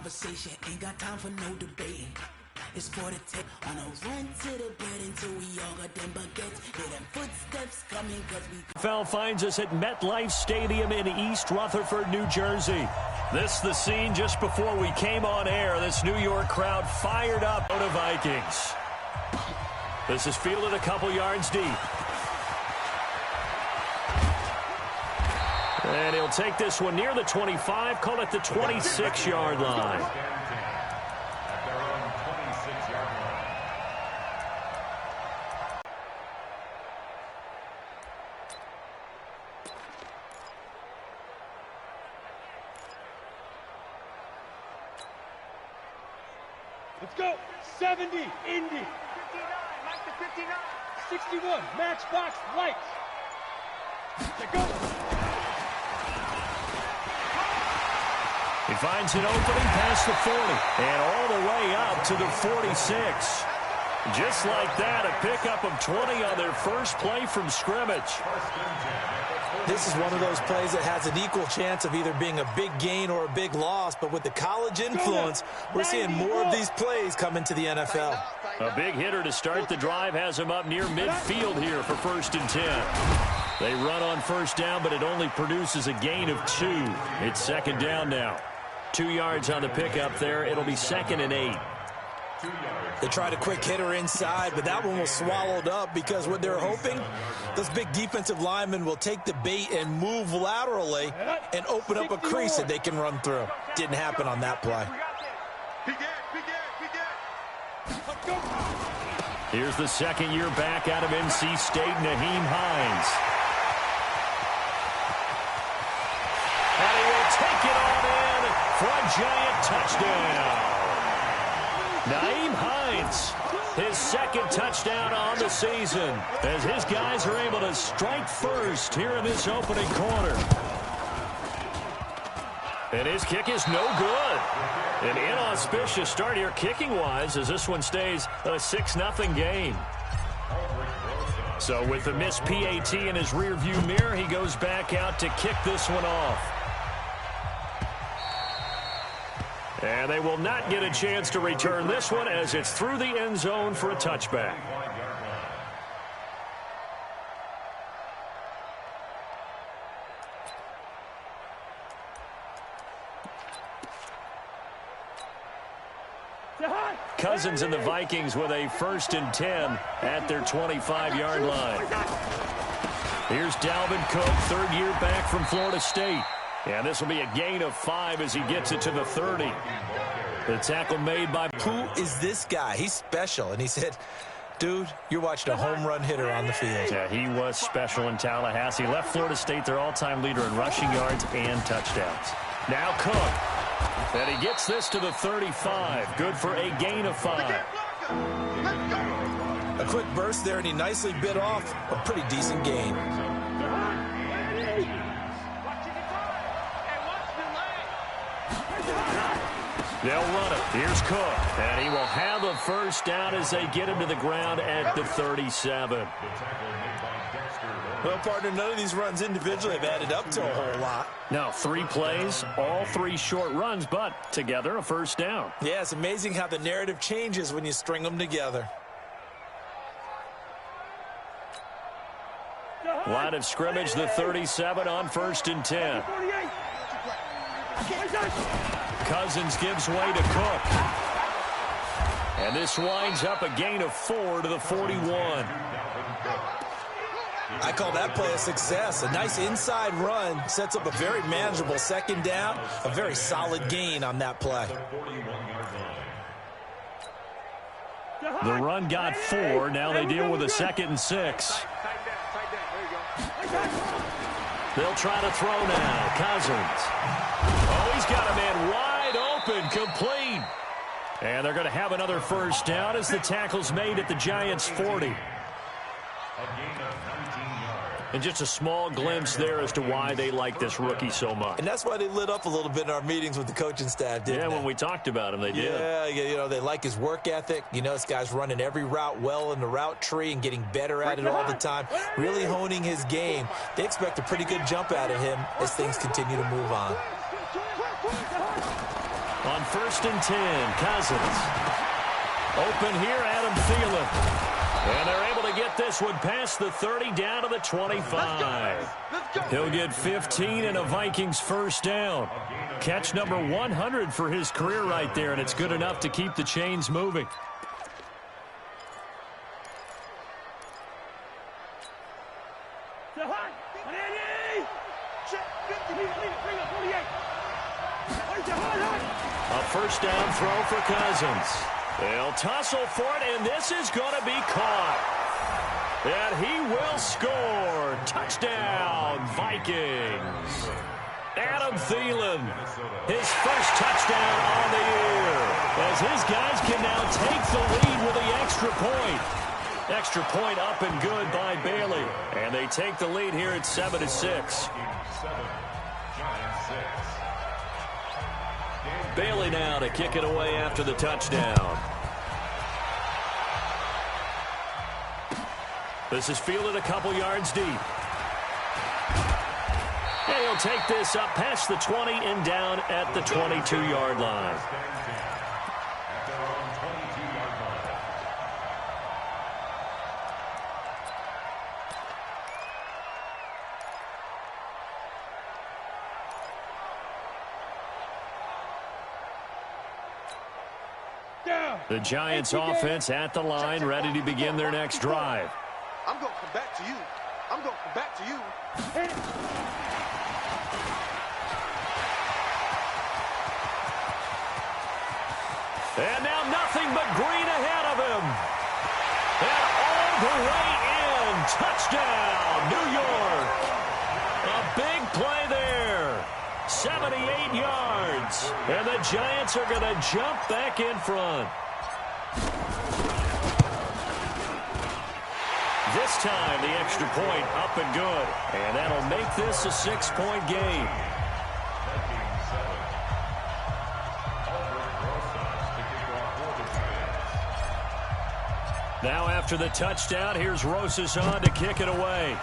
conversation, ain't got time for no debating. It's for the take on a run to the bed until we all got them baguettes. Hear them footsteps coming cause we... NFL finds us at MetLife Stadium in East Rutherford, New Jersey. This the scene just before we came on air. This New York crowd fired up on the Vikings. This is fielded a couple yards deep. And he'll take this one near the 25, call it the 26-yard line. Let's go. 70, Indy. 59, Mike to 59. 61, Matchbox Lights. Let's go. He finds an opening past the 40 and all the way up to the 46. Just like that, a pickup of 20 on their first play from scrimmage. This is one of those plays that has an equal chance of either being a big gain or a big loss, but with the college influence, we're seeing more of these plays come into the NFL. A big hitter to start the drive has him up near midfield here for 1st and 10. They run on first down, but it only produces a gain of 2. It's 2nd down now. 2 yards on the pickup there. It'll be 2nd and 8. They tried a quick hitter inside, but that one was swallowed up because what they're hoping, those big defensive linemen will take the bait and move laterally and open up a crease that they can run through. Didn't happen on that play. Here's the second year back out of NC State, Nyheim Hines. And he will take it on in for a giant touchdown. Nyheim Hines, his 2nd touchdown on the season, as his guys are able to strike first here in this opening quarter. And his kick is no good. An inauspicious start here kicking-wise as this one stays a 6-0 game. So with the missed PAT in his rearview mirror, he goes back out to kick this one off. And they will not get a chance to return this one as it's through the end zone for a touchback. Cousins and the Vikings with a 1st and 10 at their 25-yard line. Here's Dalvin Cook, 3rd year back from Florida State. And this will be a gain of 5 as he gets it to the 30. The tackle made by... Who is this guy? He's special. And he said, dude, you're watching a home run hitter on the field. Yeah, he was special in Tallahassee. Left Florida State their all-time leader in rushing yards and touchdowns. Now Cook. And he gets this to the 35. Good for a gain of 5. A quick burst there, and he nicely bit off a pretty decent gain. They'll run it. Here's Cook. And he will have a 1st down as they get him to the ground at the 37. Well, partner, none of these runs individually have added up to a whole lot. No, 3 plays, all 3 short runs, but together a 1st down. Yeah, it's amazing how the narrative changes when you string them together. Line of scrimmage, the 37 on 1st and 10. Cousins gives way to Cook. And this winds up a gain of 4 to the 41. I call that play a success. A nice inside run sets up a very manageable 2nd down. A very solid gain on that play. The run got 4. Now they deal with a 2nd and 6. They'll try to throw now. Cousins. Oh, he's got a man wide open, complete. And they're going to have another 1st down as the tackle's made at the Giants' 40. And just a small glimpse there as to why they like this rookie so much. And that's why they lit up a little bit in our meetings with the coaching staff, didn't they? Yeah, when we talked about him, they did. Yeah, you know, they like his work ethic. You know, this guy's running every route well in the route tree and getting better at it all the time, really honing his game. They expect a pretty good jump out of him as things continue to move on. On first and 10. Cousins. Open here, Adam Thielen. And they're able to get this one past the 30 down to the 25. He'll get 15 and a Vikings first down. Catch number 100 for his career right there, and it's good enough to keep the chains moving. A first down throw for Cousins. They'll tussle for it, and this is going to be caught. And he will score. Touchdown, Vikings. Adam Thielen, his first touchdown on the year, as his guys can now take the lead with the extra point. Extra point up and good by Bailey. And they take the lead here at 7-6. Bailey now to kick it away after the touchdown. This is fielded a couple yards deep. And he'll take this up past the 20 and down at the 22-yard line. The Giants offense at the line, ready to begin their next drive. I'm going to come back to you. I'm going to come back to you. And now nothing but green ahead of him. And all the way in. Touchdown, New York. A big play there. 78 yards. And the Giants are going to jump back in front. This time, the extra point up and good. And that'll make this a 6-point game. Now after the touchdown, here's Rosas on to kick it away.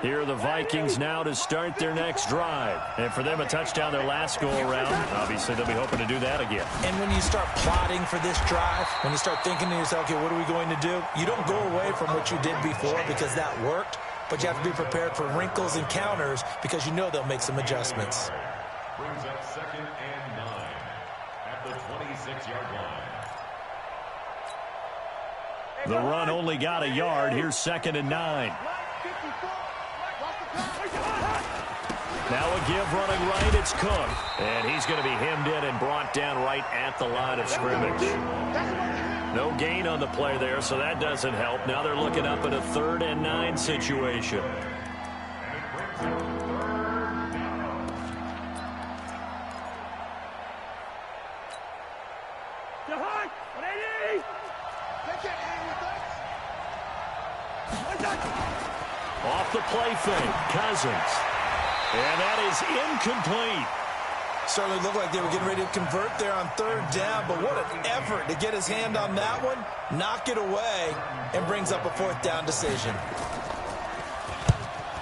Here are the Vikings now to start their next drive. And for them, a touchdown their last go-around. Obviously, they'll be hoping to do that again. And when you start plotting for this drive, when you start thinking to yourself, okay, what are we going to do? You don't go away from what you did before because that worked, but you have to be prepared for wrinkles and counters because you know they'll make some adjustments. Brings up 2nd and 9 at the 26-yard line. The run only got a yard. Here's 2nd and 9. Now a give running right, it's Cook. And he's going to be hemmed in and brought down right at the line of scrimmage. No gain on the play there, so that doesn't help. Now they're looking up at a 3rd and 9 situation. Off the play fake, Cousins. And that is incomplete. Certainly looked like they were getting ready to convert there on 3rd down, but what an effort to get his hand on that one, knock it away, and brings up a 4th down decision.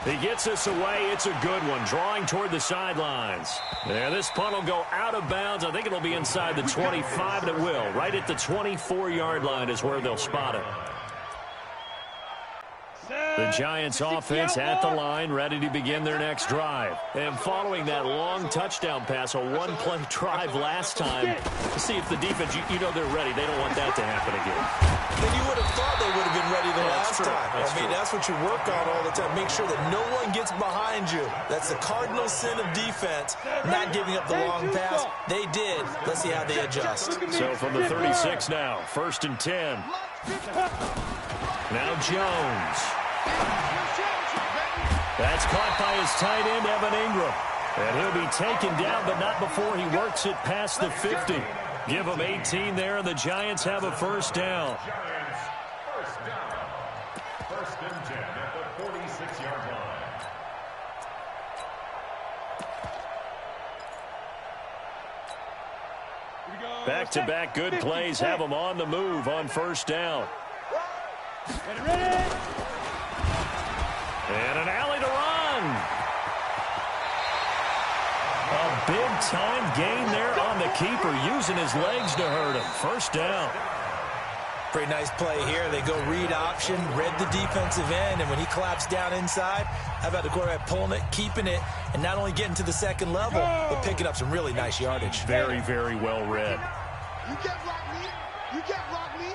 He gets this away. It's a good one, drawing toward the sidelines. And this punt will go out of bounds. I think it'll be inside the 25, and it will. Right at the 24-yard line is where they'll spot it. The Giants offense at the line, ready to begin their next drive. And following that long touchdown pass, a one-play drive last time, to see if the defense, you know they're ready. They don't want that to happen again. Then you would have thought they would have been ready the last time. That's what you work on all the time. Make sure that no one gets behind you. That's the cardinal sin of defense, not giving up the long pass. They did. Let's see how they adjust. So from the 36 now, 1st and 10. Now Jones. That's caught by his tight end, Evan Ingram. And he'll be taken down, but not before he works it past the 50. Give him 18 there, and the Giants have a first down. Giants, first down. First and 10 at the 46-yard line. Back-to-back good plays have them on the move on first down. Ready. And an alley to run. A big-time gain there on the keeper, using his legs to hurt him. First down. Pretty nice play here. They go read option, read the defensive end, and when he collapsed down inside, how about the quarterback pulling it, keeping it, and not only getting to the second level, but picking up some really nice yardage. Very, very well read. You can't block me. You can't block me.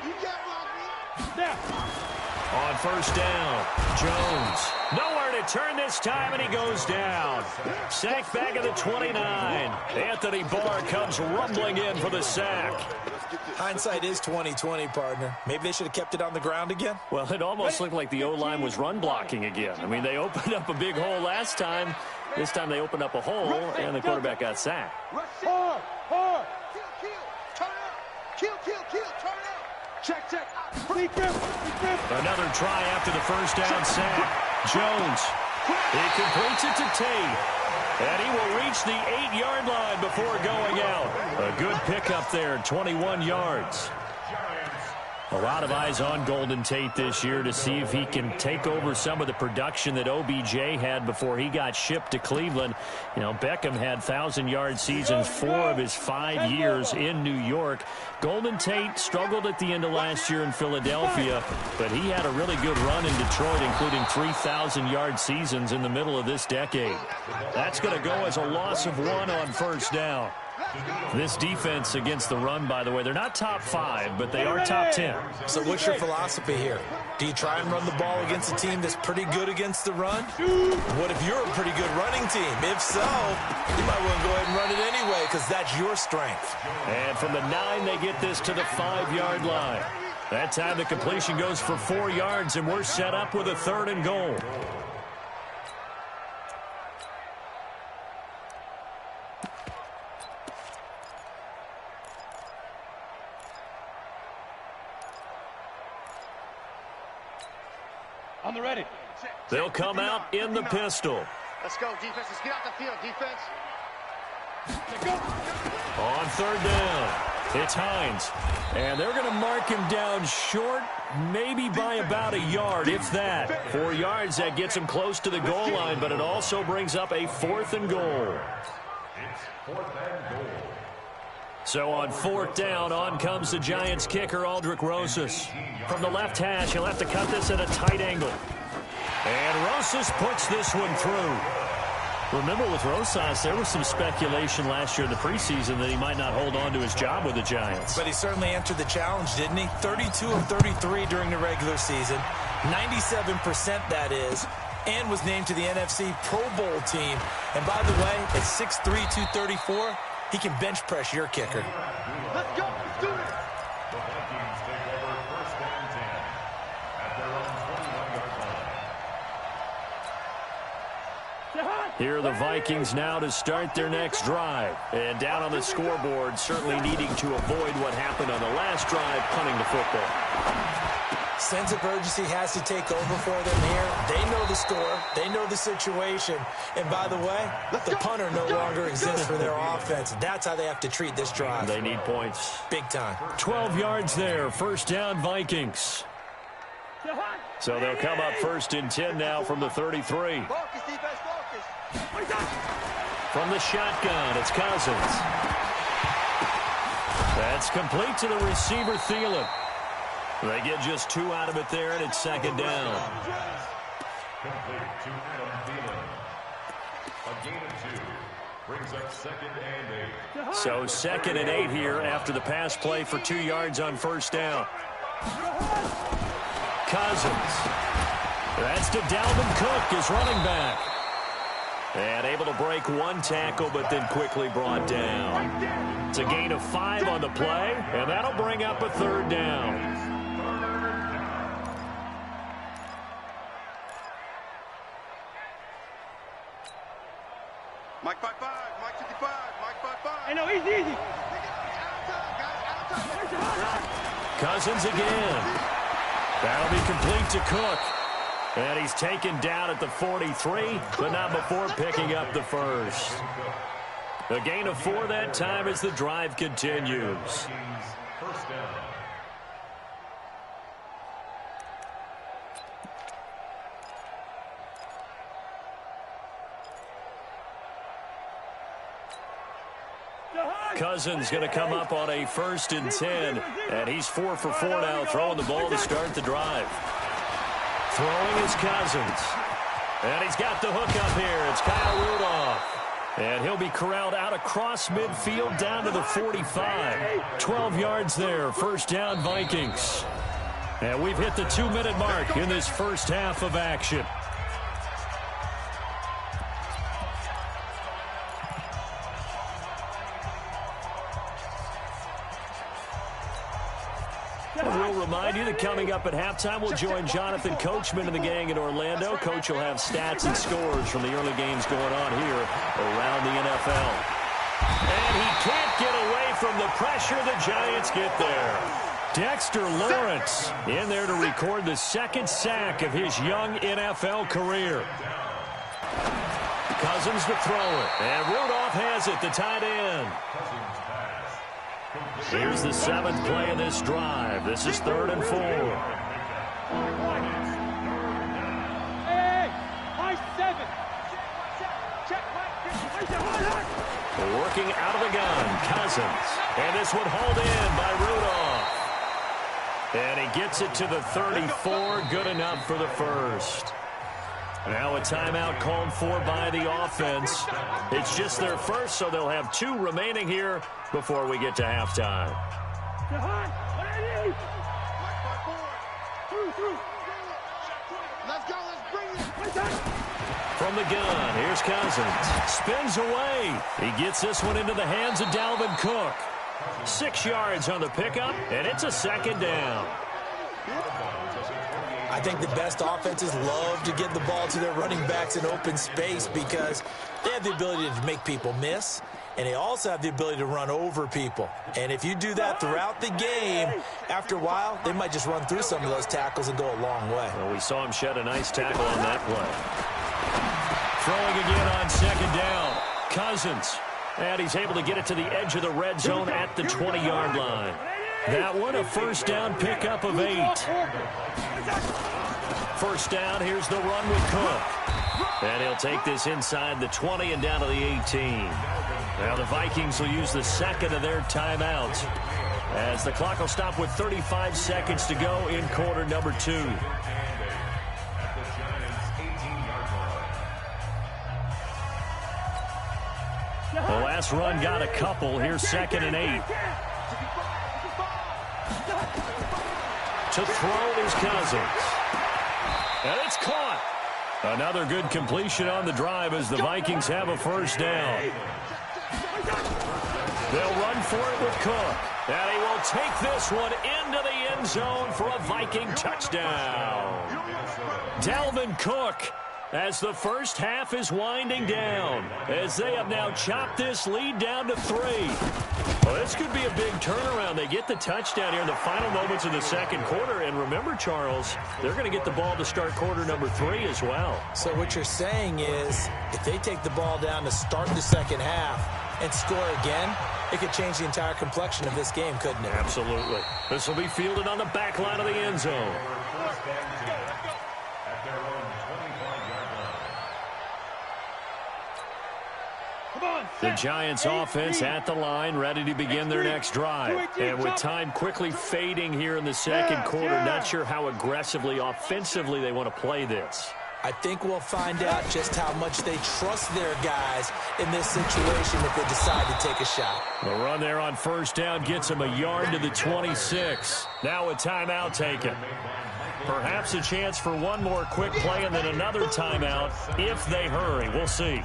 You can't block me. Now. On first down, Jones. Nowhere to turn this time, and he goes down. Sacked back at the 29. Anthony Barr comes rumbling in for the sack. Hindsight is 20/20, partner. Maybe they should have kept it on the ground again. Well, it almost looked like the O-line was run blocking again. I mean, they opened up a big hole last time. This time they opened up a hole, and the quarterback got sacked. Hard. Kill. Turn out. Kill. Turn out. Check. Another try after the first down sack. Jones. He completes it to Tate. And he will reach the 8-yard line before going out. A good pickup there, 21 yards. A lot of eyes on Golden Tate this year to see if he can take over some of the production that OBJ had before he got shipped to Cleveland. You know, Beckham had 1,000-yard seasons 4 of his 5 years in New York. Golden Tate struggled at the end of last year in Philadelphia, but he had a really good run in Detroit, including 3,000-yard seasons in the middle of this decade. That's going to go as a loss of 1 on first down. This defense against the run, by the way, they're not top 5, but they are top 10. So what's your philosophy here? Do you try and run the ball against a team that's pretty good against the run? What if you're a pretty good running team? If so, you might want to go ahead and run it anyway because that's your strength. And from the 9, they get this to the 5-yard line. That time the completion goes for 4 yards, and we're set up with a 3rd and goal. On the ready. They'll come out in the pistol. Let's go, defense. Let's get out the field, defense. On 3rd down, it's Hines. And they're going to mark him down short, maybe by about a yard, if that. 4 yards, that gets him close to the goal line, but it also brings up a 4th and goal. It's 4th and goal. So on 4th down, on comes the Giants kicker, Aldrick Rosas. From the left hash, he'll have to cut this at a tight angle. And Rosas puts this one through. Remember with Rosas, there was some speculation last year in the preseason that he might not hold on to his job with the Giants. But he certainly answered the challenge, didn't he? 32 of 33 during the regular season. 97% that is. And was named to the NFC Pro Bowl team. And by the way, at 6'3", 234, he can bench press your kicker. Let's go. Let's do it. The Vikings take over first and 10 at their own 21-yard line. Here are the Vikings now to start their next drive. And down on the scoreboard, certainly needing to avoid what happened on the last drive, punting the football. Sense of urgency has to take over for them here. They know the score. They know the situation. And by the way, the punter no longer exists for their offense. That's how they have to treat this drive. They need points. Big time. 12 yards there. First down, Vikings. So they'll come up 1st and 10 now from the 33. Focus, defense, focus. From the shotgun, it's Cousins. That's complete to the receiver, Thielen. They get just 2 out of it there, and it's 2nd down. Complete to Adam Thielen. A gain of 2 brings up 2nd and 8. So 2nd and 8 here after the pass play for 2 yards on first down. Cousins. That's to Dalvin Cook, his running back. And able to break 1 tackle, but then quickly brought down. It's a gain of 5 on the play, and that'll bring up a 3rd down. Hey, no, easy. Cousins again. That'll be complete to Cook. And he's taken down at the 43, but not before picking up the first. A gain of 4 that time as the drive continues. First down. Cousins going to come up on a 1st and 10, and he's 4 for 4 now, throwing the ball to start the drive. Throwing is Cousins, and he's got the hook up here. It's Kyle Rudolph, and he'll be corralled out across midfield down to the 45. 12 yards there, first down Vikings. And we've hit the 2-minute mark in this first half of action. We'll remind you that coming up at halftime, we'll join Jonathan Coachman and the gang in Orlando. Coach will have stats and scores from the early games going on here around the NFL. And he can't get away from the pressure. The Giants get there. Dexter Lawrence in there to record the 2nd sack of his young NFL career. Cousins to throw it. And Rudolph has it, the tight end. Here's the 7th play of this drive. This is 3rd and 4. Hey, high 7. Working out of the gun, Cousins. And this one hauled in by Rudolph. And he gets it to the 34. Good enough for the first. Now a timeout called for by the offense. It's just their first, so they'll have 2 remaining here before we get to halftime. Let's go, let's bring it. From the gun, here's Cousins. Spins away. He gets this one into the hands of Dalvin Cook. 6 yards on the pickup, and it's a 2nd down. I think the best offenses love to get the ball to their running backs in open space because they have the ability to make people miss, and they also have the ability to run over people. And if you do that throughout the game, after a while, they might just run through some of those tackles and go a long way. Well, we saw him shed a nice tackle on that play. Throwing again on 2nd down. Cousins. And he's able to get it to the edge of the red zone at the 20-yard line. That one, a first down pickup of 8. First down, here's the run with Cook. And he'll take this inside the 20 and down to the 18. Now the Vikings will use the 2nd of their timeouts as the clock will stop with 35 seconds to go in quarter number 2. The last run got a couple. Here's 2nd and 8. To throw is Cousins. And it's caught. Another good completion on the drive as the Vikings have a first down. They'll run for it with Cook. And he will take this one into the end zone for a Viking touchdown. Dalvin Cook, as the first half is winding down, as they have now chopped this lead down to 3. Well, this could be a big turnaround. They get the touchdown here in the final moments of the 2nd quarter. And remember, Charles, they're going to get the ball to start quarter number 3 as well. So what you're saying is if they take the ball down to start the 2nd half and score again, it could change the entire complexion of this game, couldn't it? Absolutely. This will be fielded on the back line of the end zone. The Giants offense at the line, ready to begin their next drive. And with time quickly fading here in the 2nd quarter, not sure how aggressively, offensively they want to play this. I think we'll find out just how much they trust their guys in this situation if they decide to take a shot. The run there on first down gets them a yard to the 26. Now a timeout taken. Perhaps a chance for one more quick play and then another timeout if they hurry. We'll see.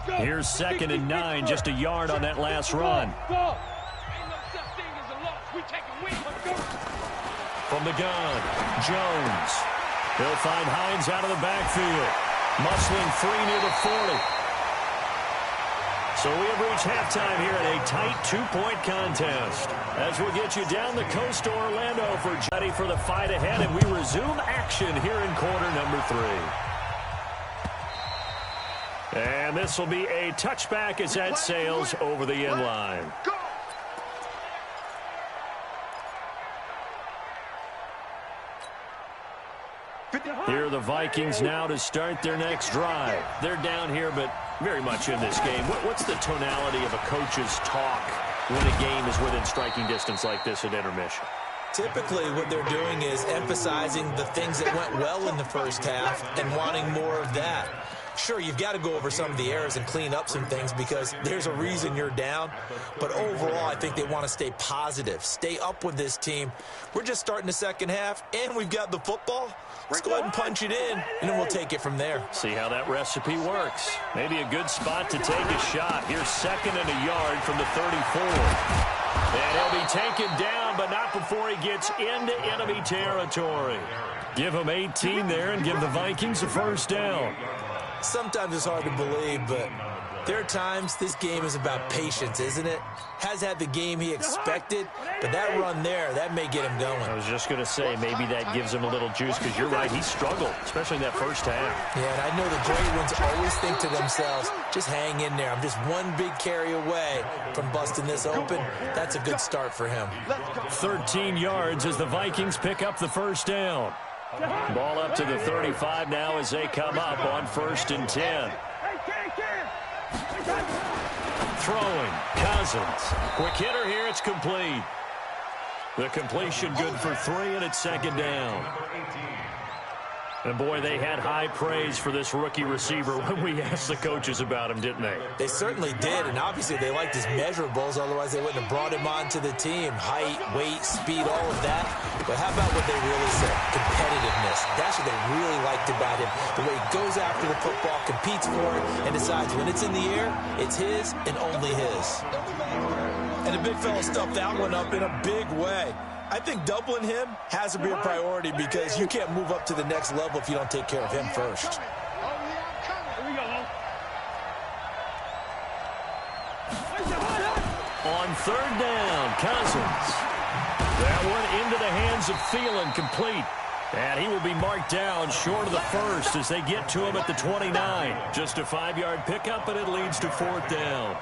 Here's 2nd and 9, just a yard on that last run. From the gun, Jones. He'll find Hines out of the backfield. Muscling free near the 40. So we have reached halftime here in a tight 2-point contest. As we'll get you down the coast to Orlando for ready for the fight ahead, and we resume action here in quarter number 3. And this will be a touchback as that sails over the end line. Here are the Vikings now to start their next drive. They're down here, but very much in this game. What's the tonality of a coach's talk when a game is within striking distance like this at intermission? Typically, what they're doing is emphasizing the things that went well in the first half and wanting more of that. Sure, you've got to go over some of the errors and clean up some things because there's a reason you're down. But overall, I think they want to stay positive, stay up with this team. We're just starting the second half, and we've got the football. Let's go ahead and punch it in, and then we'll take it from there. See how that recipe works. Maybe a good spot to take a shot. Here's 2nd and a yard from the 34. And he'll be taken down, but not before he gets into enemy territory. Give him 18 there and give the Vikings a first down. Sometimes it's hard to believe, but there are times this game is about patience, isn't it? Has had the game he expected, but that run there, that may get him going. I was just going to say, maybe that gives him a little juice, because you're right, he struggled, especially in that first half. Yeah, and I know the great ones always think to themselves, just hang in there. I'm just one big carry away from busting this open. That's a good start for him. 13 yards as the Vikings pick up the first down. Ball up to the 35 now as they come up on 1st and 10. Throwing, Cousins. Quick hitter here, it's complete. The completion good for 3, and it's 2nd down. And boy, they had high praise for this rookie receiver when we asked the coaches about him, didn't they? They certainly did, and obviously they liked his measurables, otherwise they wouldn't have brought him onto the team. Height, weight, speed, all of that. But how about what they really said? Competitiveness. That's what they really liked about him. The way he goes after the football, competes for it, and decides when it's in the air, it's his and only his. And the big fella stuffed that one up in a big way. I think doubling him has to be a priority because you can't move up to the next level if you don't take care of him first. On 3rd down, Cousins. That one into the hands of Thielen, complete. And he will be marked down short of the first as they get to him at the 29. Just a 5-yard pickup, and it leads to 4th down.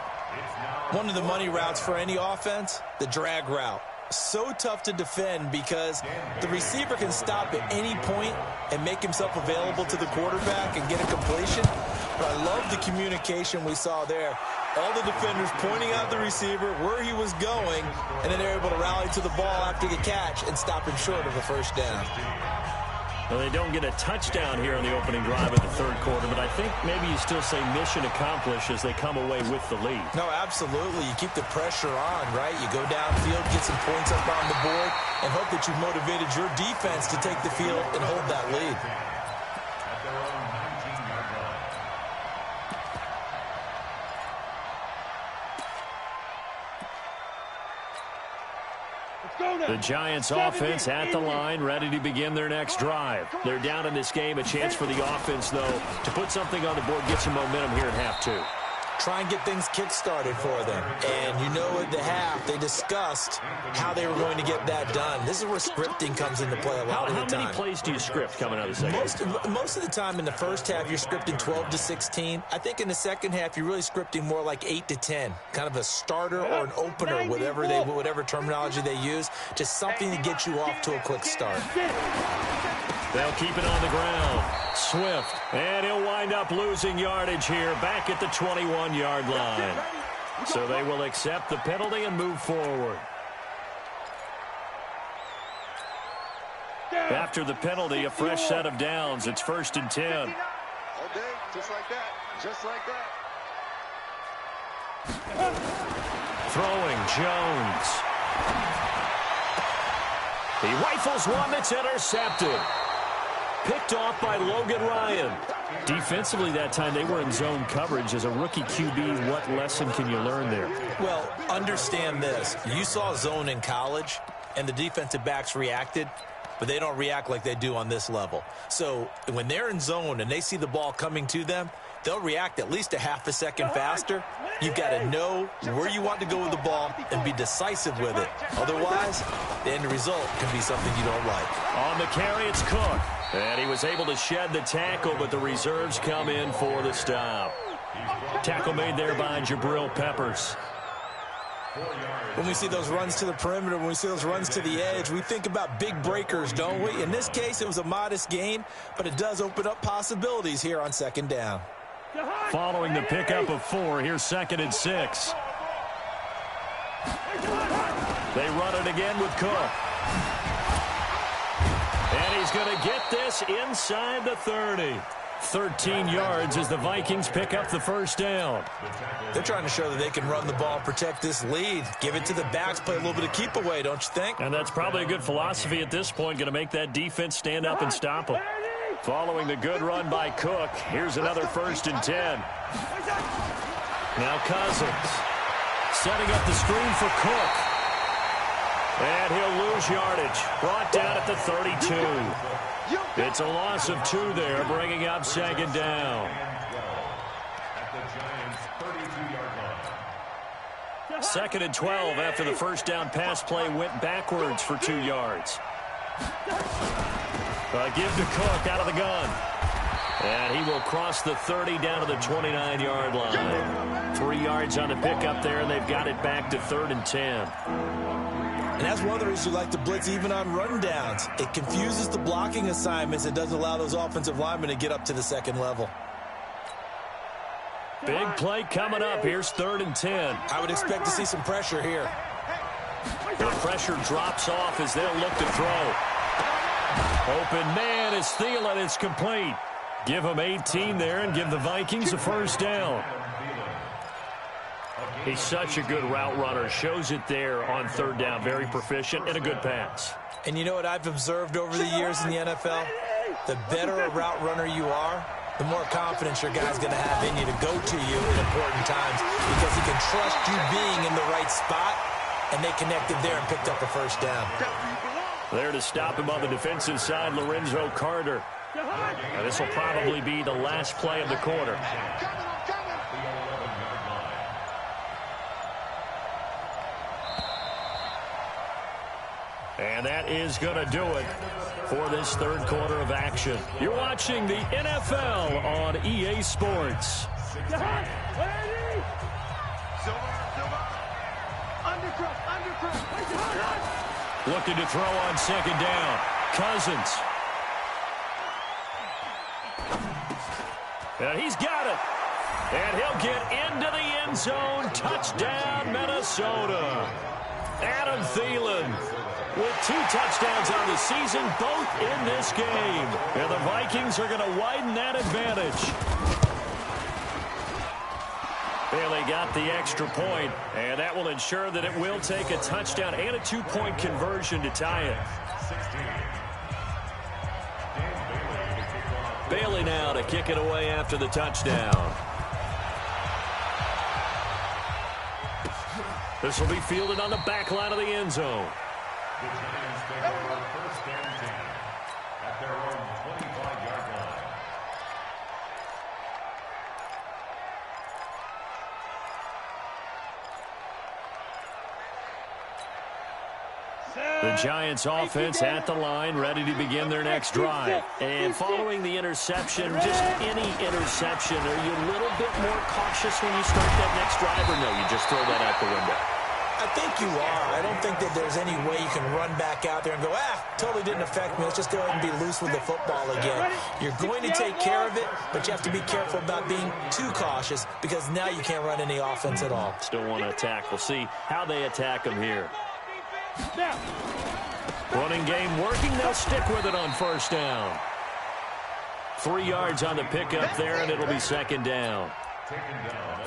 One of the money routes for any offense, the drag route. So tough to defend because the receiver can stop at any point and make himself available to the quarterback and get a completion. But I love the communication we saw there. All the defenders pointing out the receiver, where he was going, and then they're able to rally to the ball after the catch and stop him short of a first down. Well, they don't get a touchdown here in the opening drive of the 3rd quarter, but I think maybe you still say mission accomplished as they come away with the lead. No, absolutely. You keep the pressure on, right? You go downfield, get some points up on the board, and hope that you've motivated your defense to take the field and hold that lead. The Giants offense at the line, ready to begin their next drive. They're down in this game. A chance for the offense, though, to put something on the board, get some momentum here in half 2. Try and get things kick-started for them. And you know at the half, they discussed how they were going to get that done. This is where scripting comes into play a lot of the time. How many plays do you script coming out of the second? Most of the time in the first half, you're scripting 12 to 16. I think in the second half, you're really scripting more like 8 to 10. Kind of a starter or an opener, whatever terminology they use. Just something to get you off to a quick start. They'll keep it on the ground. Swift, and he'll wind up losing yardage here back at the 21-yard line. So they will accept the penalty and move forward. After the penalty, a fresh set of downs. It's 1st and 10. All day, just like that. Just like that. Throwing, Jones. He rifles one that's intercepted. Picked off by Logan Ryan. Defensively that time, they were in zone coverage. As a rookie QB, what lesson can you learn there? Well, understand this. You saw zone in college, and the defensive backs reacted, but they don't react like they do on this level. So when they're in zone and they see the ball coming to them, they'll react at least a half a second faster. You've got to know where you want to go with the ball and be decisive with it. Otherwise, the end result can be something you don't like. On the carry, it's Cook. And he was able to shed the tackle, but the reserves come in for the stop. Tackle made there by Jabril Peppers. When we see those runs to the perimeter, when we see those runs to the edge, we think about big breakers, don't we? In this case, it was a modest gain, but it does open up possibilities here on second down. Following the pickup of 4, here's 2nd and 6. They run it again with Cook. And he's going to get this inside the 30. 13 yards as the Vikings pick up the first down. They're trying to show that they can run the ball, protect this lead. Give it to the backs, play a little bit of keep away, don't you think? And that's probably a good philosophy at this point, going to make that defense stand up and stop them. Following the good run by Cook, here's another 1st and 10. Now Cousins setting up the screen for Cook. And he'll lose yardage. Brought down at the 32. It's a loss of 2 there, bringing up 2nd down. Second and 12 after the first down pass play went backwards for 2 yards. Give to Cook out of the gun. And he will cross the 30 down to the 29-yard line. 3 yards on the pickup there, and they've got it back to 3rd and 10. And that's one of the reasons you like to blitz even on rundowns. It confuses the blocking assignments. It doesn't allow those offensive linemen to get up to the second level. Big play coming up. Here's 3rd and 10. I would expect to see some pressure here. The pressure drops off as they'll look to throw. Open man is Thielen. It's complete. Give him 18 there and give the Vikings a first down. He's such a good route runner. Shows it there on 3rd down. Very proficient and a good pass. And you know what I've observed over the years in the NFL? The better a route runner you are, the more confidence your guy's going to have in you to go to you in important times because he can trust you being in the right spot, and they connected there and picked up a first down. There to stop him on the defensive side, Lorenzo Carter. This will probably be the last play of the quarter. And that is going to do it for this 3rd quarter of action. You're watching the NFL on EA Sports. Looking to throw on 2nd down. Cousins. And he's got it. And he'll get into the end zone. Touchdown, Minnesota. Adam Thielen with 2 touchdowns on the season, both in this game. And the Vikings are going to widen that advantage. Bailey got the extra point, and that will ensure that it will take a touchdown and a 2-point conversion to tie it. Bailey now to kick it away after the touchdown. This will be fielded on the back line of the end zone. The Giants take over 1st and 10 at their own 25-yard line. The Giants offense at the line, ready to begin their next drive. And following the interception, just any interception, are you a little bit more cautious when you start that next drive, or no, you just throw that out the window? I think you are. I don't think that there's any way you can run back out there and go, totally didn't affect me. Let's just go ahead and be loose with the football again. You're going to take care of it, but you have to be careful about being too cautious because now you can't run any offense at all. Still want to attack. We'll see how they attack them here. Running game working. They'll stick with it on 1st down. 3 yards on the pickup there, and it'll be 2nd down.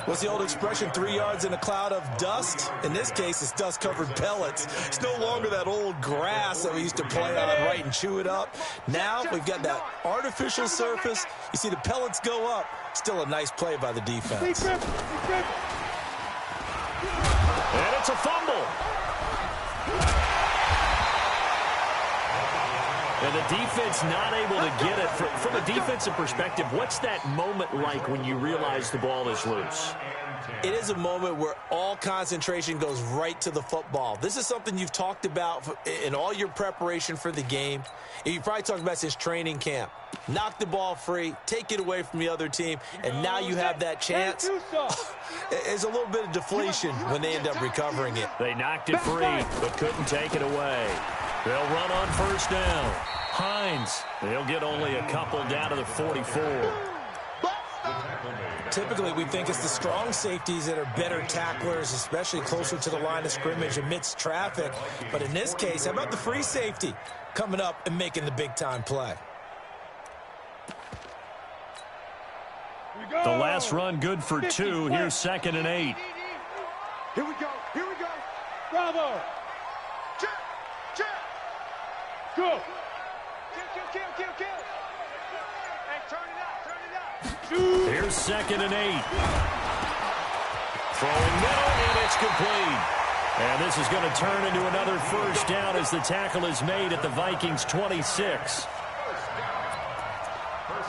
What's the old expression, 3 yards in a cloud of dust? In this case, it's dust-covered pellets. It's no longer that old grass that we used to play on, right, and chew it up. Now we've got that artificial surface. You see the pellets go up. Still a nice play by the defense. And it's a fumble. And the defense not able to get it. From a defensive perspective, what's that moment like when you realize the ball is loose? It is a moment where all concentration goes right to the football. This is something you've talked about in all your preparation for the game. You probably talked about since training camp. Knock the ball free, take it away from the other team, and now you have that chance. It's a little bit of deflation when they end up recovering it. They knocked it free, but couldn't take it away. They'll run on first down. Hines, they'll get only a couple down to the 44. Typically, we think it's the strong safeties that are better tacklers, especially closer to the line of scrimmage amidst traffic. But in this case, how about the free safety coming up and making the big-time play? The last run good for 2. Here's 2nd and 8. Here we go. Here we go. Bravo. Check. Check. Go. Kill. Hey, turn it up. Here's 2nd and 8. Throwing middle, and it's complete. And this is going to turn into another first down as the tackle is made at the Vikings' 26.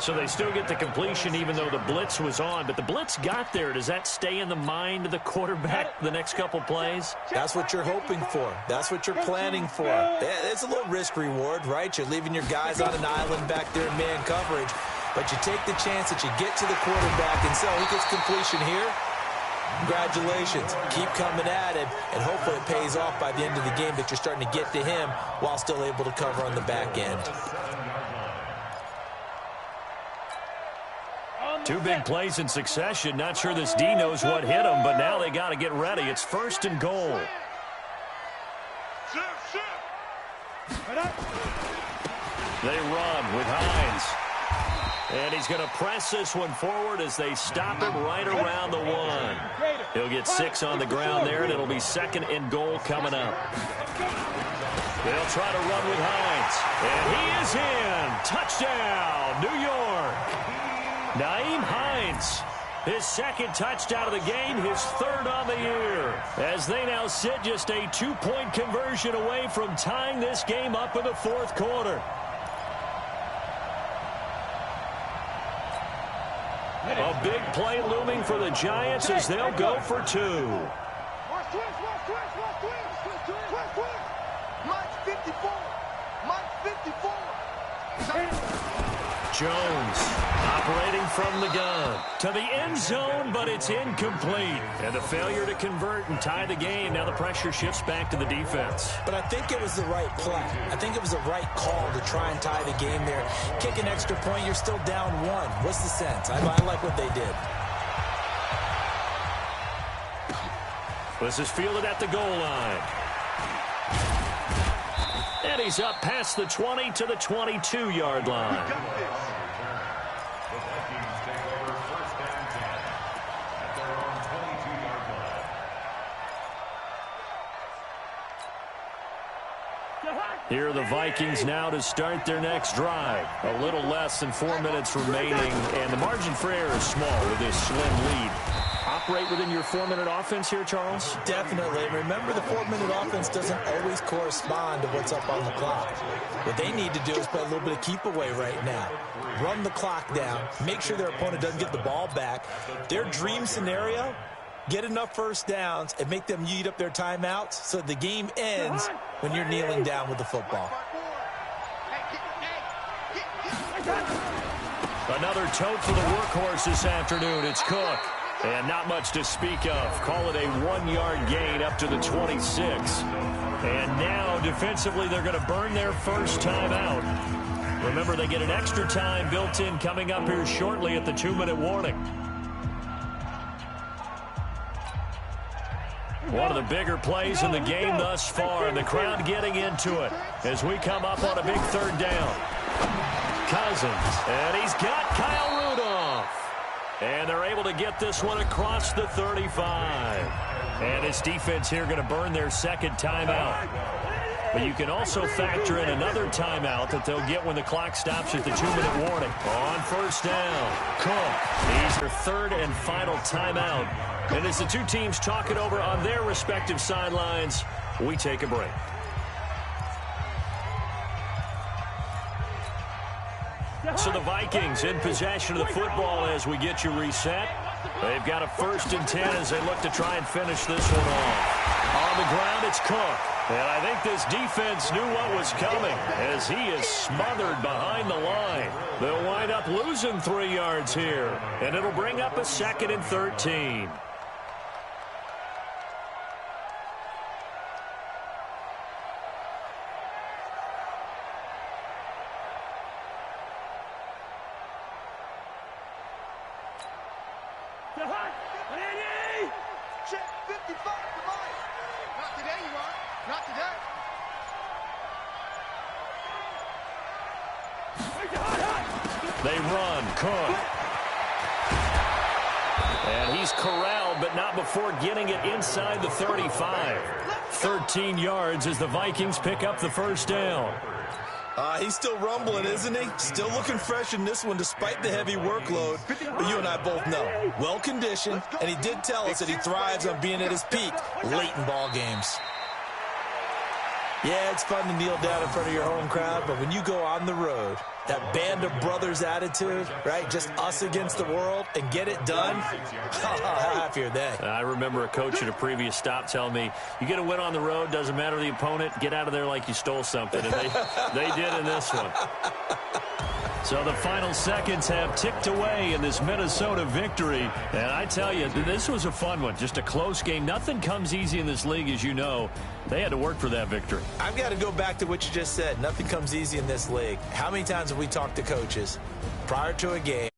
So they still get the completion even though the blitz was on. But the blitz got there. Does that stay in the mind of the quarterback the next couple plays? That's what you're hoping for. That's what you're planning for. It's a little risk-reward, right? You're leaving your guys on an island back there in man coverage. But you take the chance that you get to the quarterback and say, oh, he gets completion here. Congratulations. Keep coming at it, and hopefully it pays off by the end of the game that you're starting to get to him while still able to cover on the back end. 2 big plays in succession. Not sure this D knows what hit him, but now they got to get ready. It's 1st and goal. They run with Hines. And he's going to press this one forward as they stop him right around the 1. He'll get 6 on the ground there, and it'll be 2nd and goal coming up. They'll try to run with Hines. And he is in. Touchdown, New York. Nyheim Hines, his 2nd touchdown of the game, his 3rd on the year. As they now sit just a 2-point conversion away from tying this game up in the 4th quarter. A big play looming for the Giants as they'll go for 2. Mike 54. Jones operating from the gun to the end zone, but it's incomplete. And the failure to convert and tie the game. Now the pressure shifts back to the defense. But I think it was the right play. I think it was the right call to try and tie the game there. Kick an extra point, you're still down 1. What's the sense? I like what they did. This is fielded at the goal line. And he's up past the 20 to the 22-yard line. Here are the Vikings now to start their next drive. A little less than 4 minutes remaining, and the margin for error is small with this slim lead. Operate within your 4-minute offense here, Charles? Definitely. Remember, the 4-minute offense doesn't always correspond to what's up on the clock. What they need to do is play a little bit of keep away right now. Run the clock down. Make sure their opponent doesn't get the ball back. Their dream scenario, get enough first downs and make them eat up their timeouts so the game ends when you're kneeling down with the football. Another tote for the workhorse this afternoon. It's Cook. And not much to speak of. Call it a 1-yard gain up to the 26. And now, defensively, they're going to burn their first time out. Remember, they get an extra time built in coming up here shortly at the 2-minute warning. One of the bigger plays in the game thus far, and the crowd getting into it as we come up on a big 3rd down. Cousins, and he's got Kyle Rudolph. And they're able to get this one across the 35. And this defense here going to burn their second timeout. But you can also factor in another timeout that they'll get when the clock stops at the 2-minute warning. On first down, Cook. He's their third and final timeout. And as the two teams talk it over on their respective sidelines, we take a break. So the Vikings in possession of the football as we get you reset. They've got a 1st and 10 as they look to try and finish this one off. On the ground, it's Cook. And I think this defense knew what was coming as he is smothered behind the line. They'll wind up losing 3 yards here, and it'll bring up a 2nd and 13. Check 55 to Mike. Not today, you are. Not today. They run. Cook. And he's corralled, but not before getting it inside the 35. 13 yards as the Vikings pick up the 1st down. He's still rumbling, isn't he? Still looking fresh in this one despite the heavy workload. But you and I both know, well-conditioned, and he did tell us that he thrives on being at his peak late in ball games. Yeah, it's fun to kneel down in front of your home crowd, but when you go on the road, that band of brothers attitude, right, just us against the world, and get it done, how happy are they? I remember a coach at a previous stop telling me, you get a win on the road, doesn't matter the opponent, get out of there like you stole something. And they did in this one. So the final seconds have ticked away in this Minnesota victory. And I tell you, this was a fun one. Just a close game. Nothing comes easy in this league, as you know. They had to work for that victory. I've got to go back to what you just said. Nothing comes easy in this league. How many times have we talked to coaches prior to a game?